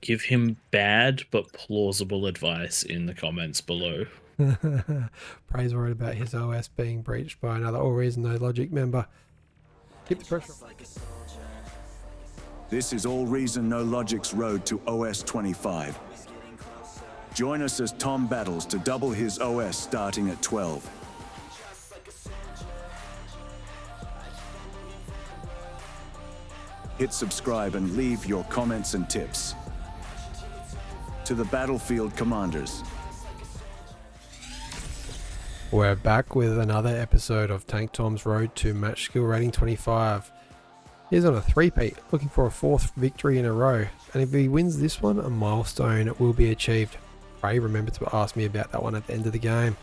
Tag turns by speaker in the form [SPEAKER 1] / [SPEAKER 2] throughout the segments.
[SPEAKER 1] Give him bad but plausible advice in the comments below.
[SPEAKER 2] Prey's worried about his OS being breached by another AllReasonNoLogic member. Keep the pressure on.
[SPEAKER 3] This is AllReasonNoLogic's road to OS 25. Join us as Tom battles to double his OS starting at 12. Hit subscribe and leave your comments and tips. To the battlefield commanders.
[SPEAKER 2] We're back with another episode of Tank Tom's Road to Match Skill Rating 25. He's on a three-peat, looking for a fourth victory in a row, and if he wins this one, a milestone will be achieved. Prey remembered to ask me about that one at the end of the game.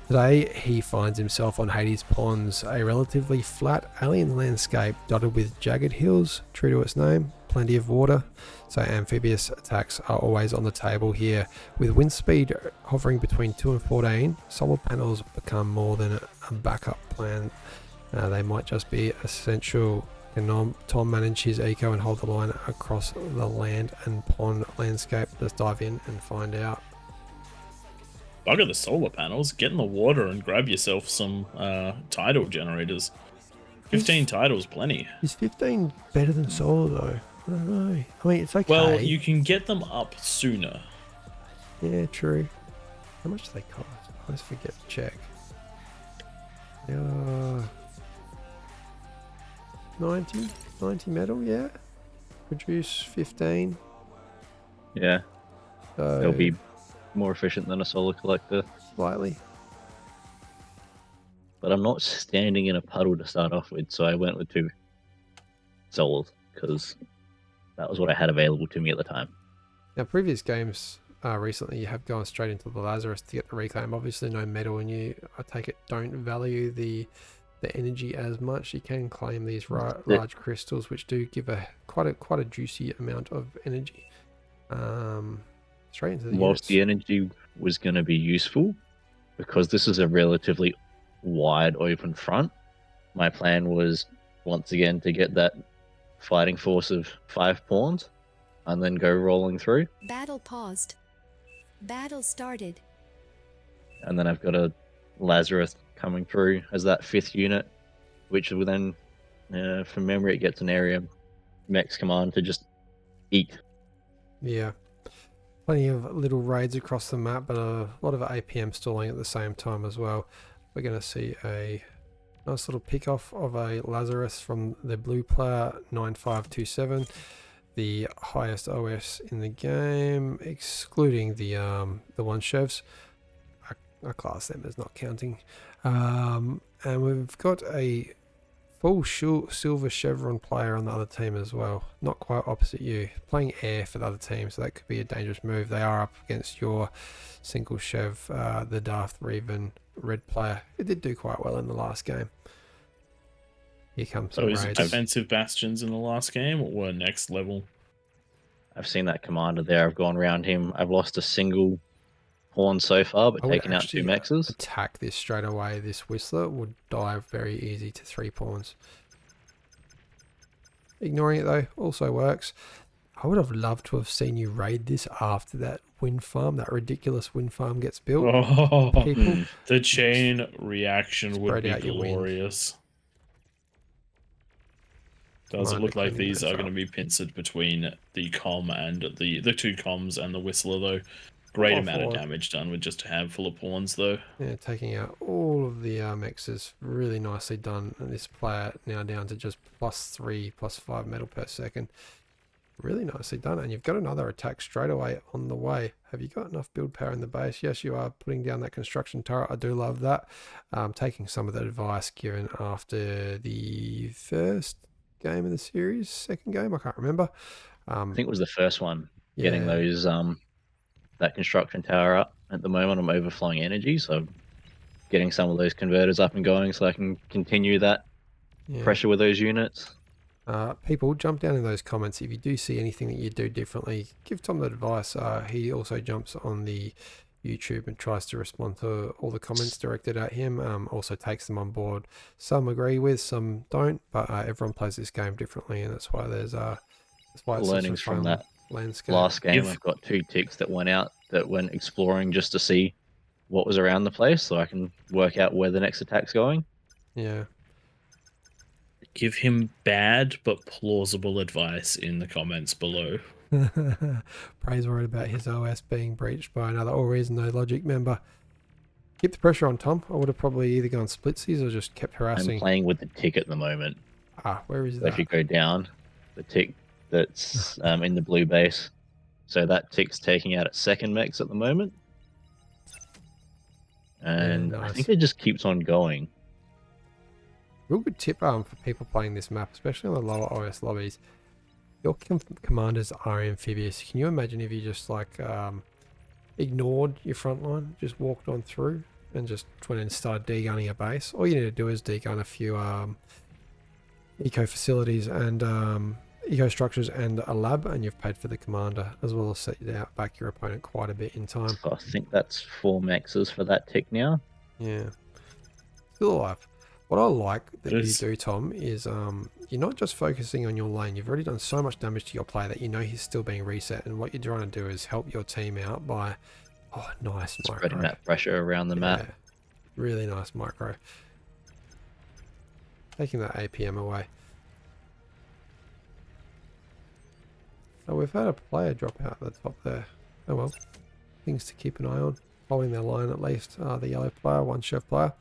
[SPEAKER 2] Today, he finds himself on Hades Ponds, a relatively flat alien landscape dotted with jagged hills, true to its name, plenty of water, so amphibious attacks are always on the table here. With wind speed hovering between 2 and 14, solar panels become more than a backup plan. They might just be essential. Can Tom manage his eco and hold the line across the land and pond landscape? Let's dive in and find out.
[SPEAKER 1] Bugger the solar panels, get in the water and grab yourself some tidal generators. 15 tidals, plenty.
[SPEAKER 2] Is 15 better than solar though? I don't know. I mean, it's okay.
[SPEAKER 1] Well, you can get them up sooner.
[SPEAKER 2] Yeah, true. How much do they cost? I always forget to check. 90 metal, yeah. Produce 15.
[SPEAKER 4] Yeah.
[SPEAKER 2] So
[SPEAKER 4] They'll be more efficient than a solar collector.
[SPEAKER 2] slightly.
[SPEAKER 4] But I'm not standing in a puddle to start off with, so I went with 2 solars because that was what I had available to me at the time.
[SPEAKER 2] Now, previous games recently, you have gone straight into the Lazarus to get the reclaim. Obviously, no metal, and you, I take it, don't value the energy as much. You can claim these large crystals, which do give quite a juicy amount of energy. Straight into the
[SPEAKER 4] Whilst the energy was going to be useful, because this is a relatively wide open front, my plan was once again to get that fighting force of 5 pawns and then go rolling through.
[SPEAKER 5] Battle paused. Battle started.
[SPEAKER 4] And then I've got a Lazarus coming through as that 5th unit, which will then, from memory, it gets an area mechs command to just eat.
[SPEAKER 2] Yeah. Plenty of little raids across the map, but a lot of APM stalling at the same time as well. We're going to see a nice little pick off of a Lazarus from the blue player 9527, the highest OS in the game, excluding the one chefs. I class them as not counting. And we've got a full silver chevron player on the other team as well, not quite opposite you, playing air for the other team, so that could be a dangerous move. They are up against your single chev, the Darth Revan red player. It did do quite well in the last game. Here comes some
[SPEAKER 1] So
[SPEAKER 2] raids.
[SPEAKER 1] defensive bastions in the last game were next level.
[SPEAKER 4] I've seen that commander there. I've gone around him. I've lost a single pawn so far, but
[SPEAKER 2] I would
[SPEAKER 4] taken out 2 mexes.
[SPEAKER 2] attack this straight away. This Whistler would die very easy to 3 pawns. Ignoring it though also works. I would have loved to have seen you raid this after that wind farm, that ridiculous wind farm gets built.
[SPEAKER 1] Oh,
[SPEAKER 2] People,
[SPEAKER 1] the chain reaction would
[SPEAKER 2] Spread
[SPEAKER 1] be
[SPEAKER 2] out your wind.
[SPEAKER 1] glorious. Does it
[SPEAKER 2] Mind
[SPEAKER 1] look
[SPEAKER 2] the
[SPEAKER 1] like
[SPEAKER 2] cleaning
[SPEAKER 1] these
[SPEAKER 2] goes
[SPEAKER 1] are
[SPEAKER 2] up.
[SPEAKER 1] going to be pincered between the com and the 2 comms and the Whistler though? Great
[SPEAKER 2] All
[SPEAKER 1] amount of
[SPEAKER 2] four.
[SPEAKER 1] damage done with just a handful of pawns though.
[SPEAKER 2] Yeah, taking out all of the mexes, really nicely done. And this player now down to just +3, +5 metal per second. Really nicely done. And you've got another attack straight away on the way. Have you got enough build power in the base? Yes, you are putting down that construction turret. I do love that. Taking some of the advice given after the first game of the series, second game, I can't remember.
[SPEAKER 4] I think it was the first one.
[SPEAKER 2] Yeah.
[SPEAKER 4] Getting those that construction tower up. At the moment, I'm overflowing energy, so getting some of those converters up and going so I can continue that
[SPEAKER 2] Yeah.
[SPEAKER 4] pressure with those units.
[SPEAKER 2] People, jump down in those comments if you do see anything that you do differently. Give Tom the advice. He also jumps on the YouTube and tries to respond to all the comments directed at him. Also takes them on board. Some agree with, some don't, but everyone plays this game differently, and that's why there's that's why it's
[SPEAKER 4] Learnings
[SPEAKER 2] such a
[SPEAKER 4] from
[SPEAKER 2] fun,
[SPEAKER 4] that
[SPEAKER 2] landscape.
[SPEAKER 4] Last game,
[SPEAKER 1] If-
[SPEAKER 4] I've got 2 ticks that went out that went exploring just to see what was around the place, so I can work out where the next attack's going.
[SPEAKER 2] Yeah.
[SPEAKER 1] Give him bad but plausible advice in the comments below.
[SPEAKER 2] Praise worried about his OS being breached by another AllReasonNoLogic member. Keep the pressure on, Tom. I would have probably either gone splitsies or just kept harassing.
[SPEAKER 4] I'm playing with the tick at the moment.
[SPEAKER 2] Ah, where is
[SPEAKER 4] So
[SPEAKER 2] that?
[SPEAKER 4] if you go down, the tick that's in the blue base, so that tick's taking out its second mechs at the moment. And
[SPEAKER 2] nice.
[SPEAKER 4] I think it just keeps on going.
[SPEAKER 2] Real good tip for people playing this map, especially on the lower OS lobbies. Your commanders are amphibious. Can you imagine if you just like ignored your front line, just walked on through and just went and started degunning a base? All you need to do is degun a few eco facilities and eco structures and a lab, and you've paid for the commander, as well as set out back your opponent quite a bit in time.
[SPEAKER 4] So I think that's 4 mexes for that tick now.
[SPEAKER 2] Yeah. Still alive. What I like that you
[SPEAKER 1] Yes.
[SPEAKER 2] do, Tom, is you're not just focusing on your lane. You've already done so much damage to your player that you know he's still being reset, and what you're trying to do is help your team out by, oh, nice
[SPEAKER 4] Spreading
[SPEAKER 2] micro.
[SPEAKER 4] that pressure around the map.
[SPEAKER 2] Yeah, really nice micro. Taking that APM away. So we've had a player drop out at the top there. Oh well. Things to keep an eye on. Holding their line at least. The yellow player, one chef player.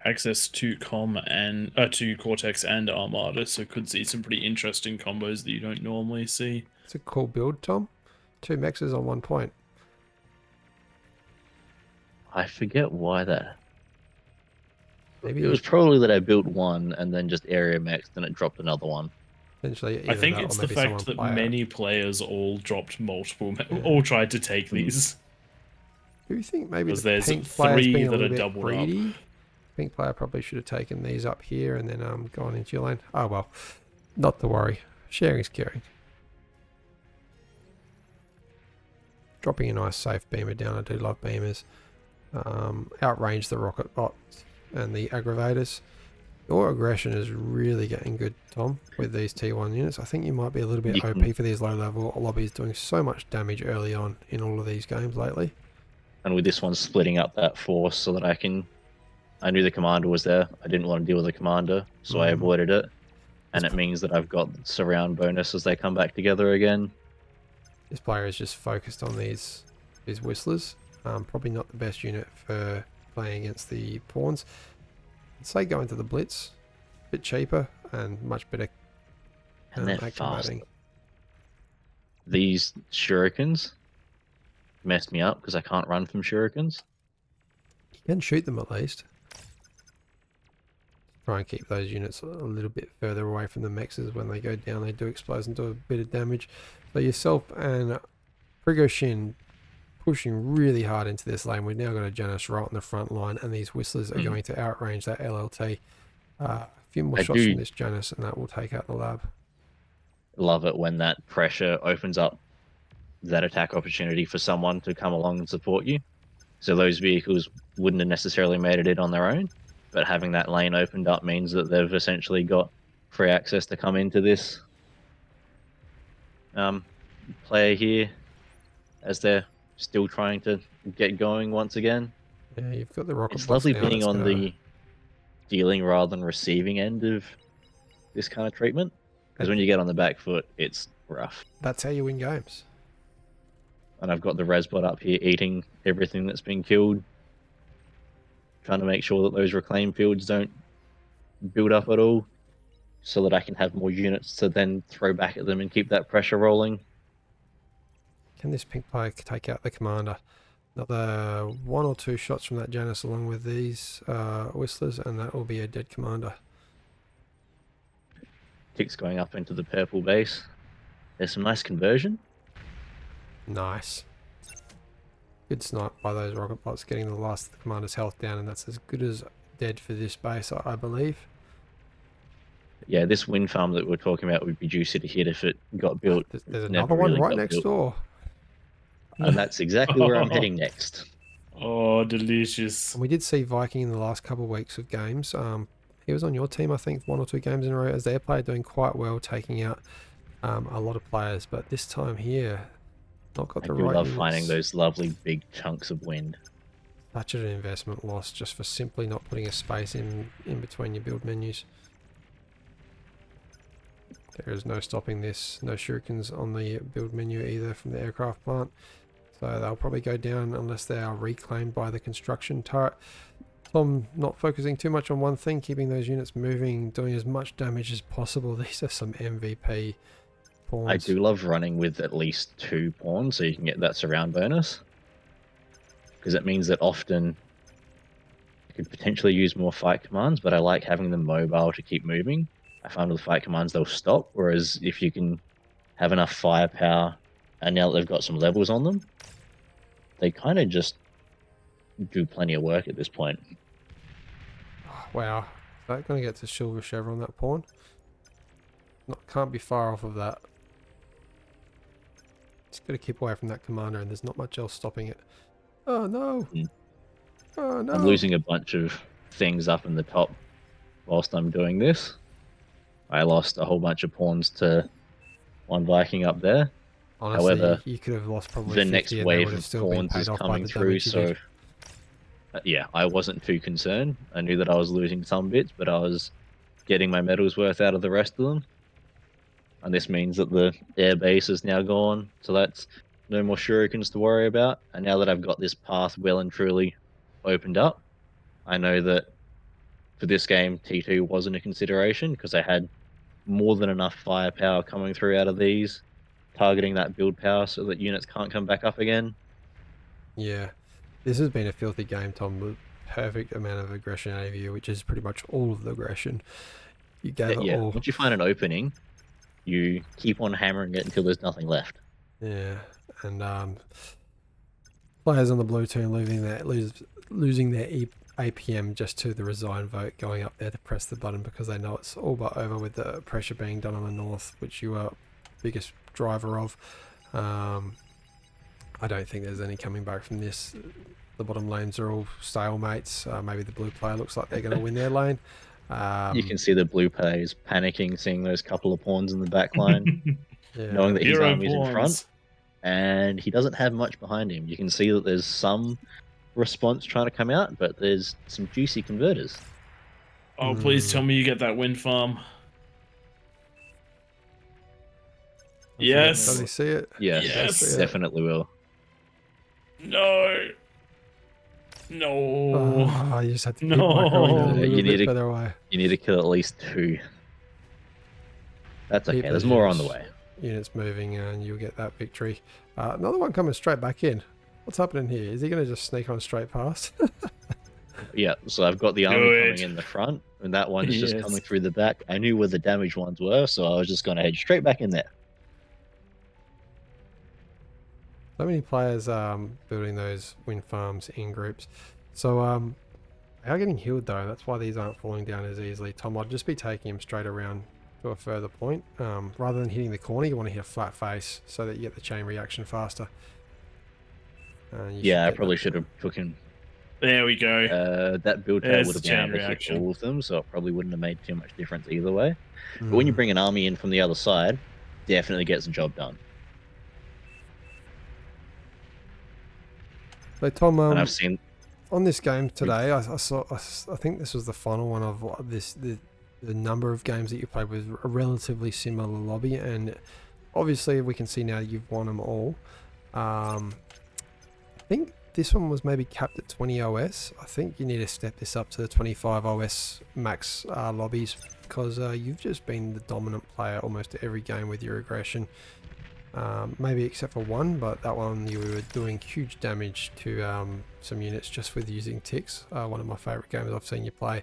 [SPEAKER 1] Access to to Cortex and Armada, so could see some pretty interesting combos that you don't normally see.
[SPEAKER 2] It's a cool build, Tom. 2 mexes on 1 point.
[SPEAKER 4] I forget why that.
[SPEAKER 2] Maybe
[SPEAKER 4] It was probably that I built one and then just area mexed and it dropped another one.
[SPEAKER 2] essentially.
[SPEAKER 1] I think
[SPEAKER 2] that,
[SPEAKER 1] it's
[SPEAKER 2] or
[SPEAKER 1] the
[SPEAKER 2] maybe
[SPEAKER 1] fact
[SPEAKER 2] someone
[SPEAKER 1] that
[SPEAKER 2] play it.
[SPEAKER 1] many players all dropped all tried to take these.
[SPEAKER 2] Do you think maybe
[SPEAKER 1] Because
[SPEAKER 2] the
[SPEAKER 1] there's
[SPEAKER 2] pink player's
[SPEAKER 1] 3
[SPEAKER 2] being a
[SPEAKER 1] that are
[SPEAKER 2] little bit
[SPEAKER 1] doubled up.
[SPEAKER 2] greedy? Pink player probably should have taken these up here and then gone into your lane. Oh well, not to worry. Sharing is caring. Dropping a nice safe beamer down. I do love beamers. Outrange the rocket bots and the aggravators. Your aggression is really getting good, Tom, with these T1 units. I think you might be a little bit
[SPEAKER 4] You
[SPEAKER 2] OP
[SPEAKER 4] can-
[SPEAKER 2] for these low level lobbies, doing so much damage early on in all of these games lately.
[SPEAKER 4] And with this one splitting up that force so that I knew the commander was there. I didn't want to deal with the commander, so I avoided it. And it means that I've got surround bonus as they come back together again.
[SPEAKER 2] This player is just focused on these whistlers. Probably not the best unit for playing against the pawns. I'd say go into the blitz. A bit cheaper and much better
[SPEAKER 4] And they're
[SPEAKER 2] at
[SPEAKER 4] fast.
[SPEAKER 2] combating.
[SPEAKER 4] These shurikens messed me up because I can't run from shurikens.
[SPEAKER 2] You can shoot them at least. Try and keep those units a little bit further away from the mexes. When they go down, they do explode and do a bit of damage. So yourself and Prigoshin pushing really hard into this lane. We've now got a Janus right on the front line, and these whistlers are going to outrange that LLT. A few more shots from this Janus, and that will take out the lab.
[SPEAKER 4] Love it when that pressure opens up that attack opportunity for someone to come along and support you. So those vehicles wouldn't have necessarily made it in on their own, but having that lane opened up means that they've essentially got free access to come into this player here as they're still trying to get going once again.
[SPEAKER 2] Yeah, you've got the rocket
[SPEAKER 4] It's
[SPEAKER 2] bots
[SPEAKER 4] lovely
[SPEAKER 2] now
[SPEAKER 4] being
[SPEAKER 2] that's
[SPEAKER 4] on
[SPEAKER 2] gonna-
[SPEAKER 4] the dealing rather than receiving end of this kind of treatment. Because when you get on the back foot, it's rough.
[SPEAKER 2] That's how you win games.
[SPEAKER 4] And I've got the Resbot up here eating everything that's been killed. Trying to make sure that those reclaim fields don't build up at all. So that I can have more units to then throw back at them and keep that pressure rolling.
[SPEAKER 2] Can this pink player take out the commander? Another 1 or 2 shots from that Janus along with these whistlers, and that will be a dead commander.
[SPEAKER 4] Ticks going up into the purple base. There's some nice conversion.
[SPEAKER 2] Nice. Good snipe by those rocket bots, getting the last of the commander's health down, and that's as good as dead for this base, I believe.
[SPEAKER 4] Yeah, this wind farm that we're talking about would be juicy to hit if it got built.
[SPEAKER 2] There's
[SPEAKER 4] It
[SPEAKER 2] another
[SPEAKER 4] never
[SPEAKER 2] one
[SPEAKER 4] really
[SPEAKER 2] right
[SPEAKER 4] got
[SPEAKER 2] next
[SPEAKER 4] built.
[SPEAKER 2] door.
[SPEAKER 4] And that's exactly where I'm heading next.
[SPEAKER 1] Oh, delicious.
[SPEAKER 2] And we did see Viking in the last couple of weeks of games. He was on your team, I think, 1 or 2 games in a row as their player doing quite well, taking out a lot of players. But this time here, not got
[SPEAKER 4] I
[SPEAKER 2] the
[SPEAKER 4] do
[SPEAKER 2] right
[SPEAKER 4] love
[SPEAKER 2] units.
[SPEAKER 4] finding those lovely big chunks of wind.
[SPEAKER 2] Such an investment loss just for simply not putting a space in between your build menus. There is no stopping this. No shurikens on the build menu either from the aircraft plant. So they'll probably go down unless they are reclaimed by the construction turret. Tom not focusing too much on one thing, keeping those units moving, doing as much damage as possible. These are some MVP pawns.
[SPEAKER 4] I do love running with at least 2 pawns so you can get that surround bonus. Because it means that often you could potentially use more fight commands, but I like having them mobile to keep moving. I find with fight commands they'll stop, whereas if you can have enough firepower and now that they've got some levels on them, they kind of just do plenty of work at this point.
[SPEAKER 2] Wow, is that going to get to silver chevron that pawn? Can't be far off of that. Just got to keep away from that commander, and there's not much else stopping it. Oh no! Oh no!
[SPEAKER 4] I'm losing a bunch of things up in the top whilst I'm doing this. I lost a whole bunch of pawns to one Viking up there.
[SPEAKER 2] Honestly,
[SPEAKER 4] However,
[SPEAKER 2] you could have lost probably
[SPEAKER 4] the
[SPEAKER 2] 50
[SPEAKER 4] next
[SPEAKER 2] and they
[SPEAKER 4] wave
[SPEAKER 2] would have
[SPEAKER 4] of
[SPEAKER 2] still been
[SPEAKER 4] pawns
[SPEAKER 2] paid
[SPEAKER 4] is
[SPEAKER 2] off by
[SPEAKER 4] coming
[SPEAKER 2] the
[SPEAKER 4] through,
[SPEAKER 2] damage you
[SPEAKER 4] so
[SPEAKER 2] did.
[SPEAKER 4] yeah, I wasn't too concerned. I knew that I was losing some bits, but I was getting my medals worth out of the rest of them. And this means that the air base is now gone, so that's no more shurikens to worry about. And now that I've got this path well and truly opened up, I know that for this game, T2 wasn't a consideration because I had more than enough firepower coming through out of these, targeting that build power so that units can't come back up again.
[SPEAKER 2] Yeah, this has been a filthy game, Tom. The perfect amount of aggression out of you, which is pretty much all of the aggression. You gave it all.
[SPEAKER 4] Once you find an opening, you keep on hammering it until there's nothing left.
[SPEAKER 2] Yeah, and players on the blue team losing their APM just to the resign vote, going up there to press the button because they know it's all but over with the pressure being done on the north, which you are biggest driver of. I don't think there's any coming back from this. The bottom lanes are all stalemates. Maybe the blue player looks like they're going to win their lane.
[SPEAKER 4] You can see the blue players panicking, seeing those couple of pawns in the back line,
[SPEAKER 2] Yeah.
[SPEAKER 4] knowing that his
[SPEAKER 1] Hero
[SPEAKER 4] army's in
[SPEAKER 1] pawns.
[SPEAKER 4] front, and he doesn't have much behind him. You can see that there's some response trying to come out, but there's some juicy converters.
[SPEAKER 1] Oh, please tell me you get that wind farm. Yes.
[SPEAKER 2] Does he see it?
[SPEAKER 4] Yes,
[SPEAKER 1] Yes.
[SPEAKER 4] definitely will.
[SPEAKER 1] No. No.
[SPEAKER 2] Oh, you just have to keep
[SPEAKER 1] No.
[SPEAKER 2] microing it a
[SPEAKER 4] You
[SPEAKER 2] little
[SPEAKER 4] need
[SPEAKER 2] bit
[SPEAKER 4] to-
[SPEAKER 2] further away.
[SPEAKER 4] You need to kill at least 2. That's okay.
[SPEAKER 2] Keep
[SPEAKER 4] There's
[SPEAKER 2] those
[SPEAKER 4] more on the
[SPEAKER 2] units-
[SPEAKER 4] way.
[SPEAKER 2] Units moving, and you'll get that victory. Another one coming straight back in. What's happening here? Is he going to just sneak on straight past?
[SPEAKER 4] Yeah, so I've got the army
[SPEAKER 1] Good.
[SPEAKER 4] coming in the front, and that one's just
[SPEAKER 1] Yes.
[SPEAKER 4] coming through the back. I knew where the damaged ones were, so I was just going to head straight back in there.
[SPEAKER 2] So many players building those wind farms in groups. So they are getting healed though. That's why these aren't falling down as easily. Tom, I'd just be taking him straight around to a further point. Rather than hitting the corner, you want to hit a flat face so that you get the chain reaction faster.
[SPEAKER 4] Yeah, I probably should have took him.
[SPEAKER 1] There we go.
[SPEAKER 4] That build
[SPEAKER 1] There's
[SPEAKER 4] pair would have
[SPEAKER 1] the
[SPEAKER 4] been
[SPEAKER 1] chain
[SPEAKER 4] able to hit
[SPEAKER 1] reaction.
[SPEAKER 4] all of them, so it probably wouldn't have made too much difference either way. But when you bring an army in from the other side, definitely gets the job done.
[SPEAKER 2] So Tom,
[SPEAKER 4] And I've seen
[SPEAKER 2] on this game today, I think this was the final one of the number of games that you played with a relatively similar lobby, and obviously we can see now you've won them all. I think this one was maybe capped at 20 OS. I think you need to step this up to the 25 OS max lobbies, because you've just been the dominant player almost every game with your aggression. Maybe except for one, but that one you were doing huge damage to some units just with using ticks. One of my favourite games I've seen you play.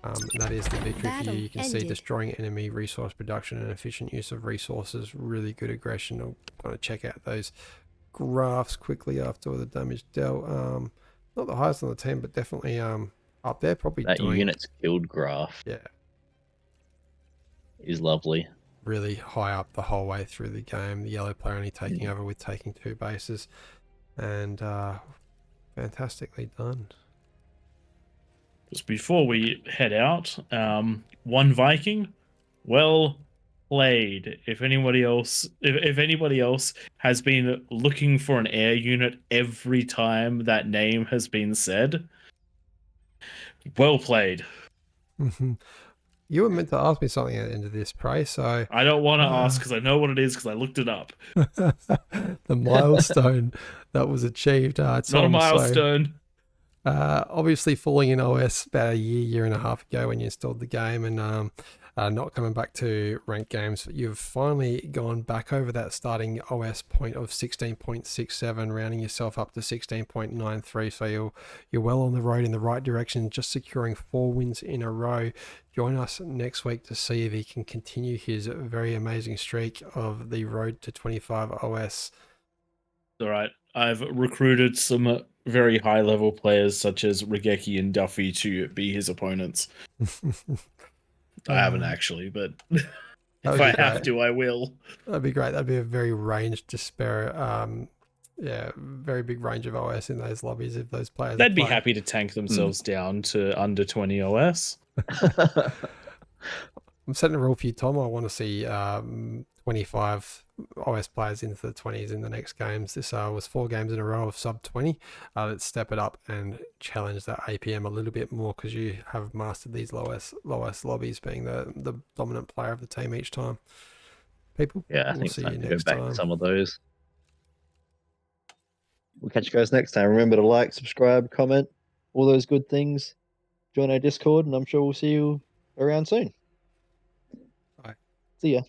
[SPEAKER 2] And that is the victory for you. You can see destroying enemy resource production and efficient use of resources. Really good aggression. I'm going to check out those graphs quickly after all the damage dealt. Not the highest on the team, but definitely up there. Probably
[SPEAKER 4] that
[SPEAKER 2] doing,
[SPEAKER 4] unit's killed graph
[SPEAKER 2] yeah,
[SPEAKER 4] is lovely.
[SPEAKER 2] really high up the whole way through the game. The yellow player only taking over with taking 2 bases, and fantastically done.
[SPEAKER 1] Just before we head out, one Viking, well played. If anybody else, if anybody else has been looking for an air unit every time that name has been said, well played.
[SPEAKER 2] You were meant to ask me something at the end of this, Prey, so
[SPEAKER 1] I don't want to ask because I know what it is because I looked it up.
[SPEAKER 2] the milestone that was achieved.
[SPEAKER 1] It's not a milestone.
[SPEAKER 2] Obviously falling in OS about a year and a half ago when you installed the game, and not coming back to ranked games, you've finally gone back over that starting OS point of 16.67, rounding yourself up to 16.93. So you're well on the road in the right direction, just securing 4 wins in a row. Join us next week to see if he can continue his very amazing streak of the road to 25 OS.
[SPEAKER 1] All right. I've recruited some very high level players such as Regeki and Duffy to be his opponents. I haven't actually, but if I have to, I will.
[SPEAKER 2] That'd be great. That'd be a very ranged disparate, very big range of OS in those lobbies if those players.
[SPEAKER 1] They'd be happy to tank themselves down to under 20 OS.
[SPEAKER 2] I'm setting a rule for you, Tom. I want to see 25 OS players into the 20s in the next games. This was 4 games in a row of sub 20. Let's step it up and challenge that APM a little bit more, because you have mastered these lowest lobbies, being the dominant player of the team each time. People,
[SPEAKER 4] yeah, I think it's time to go back to some of those. We'll catch you guys next time. Remember to like, subscribe, comment, all those good things. Join our Discord, and I'm sure we'll see you around soon.
[SPEAKER 2] Bye.
[SPEAKER 4] See ya.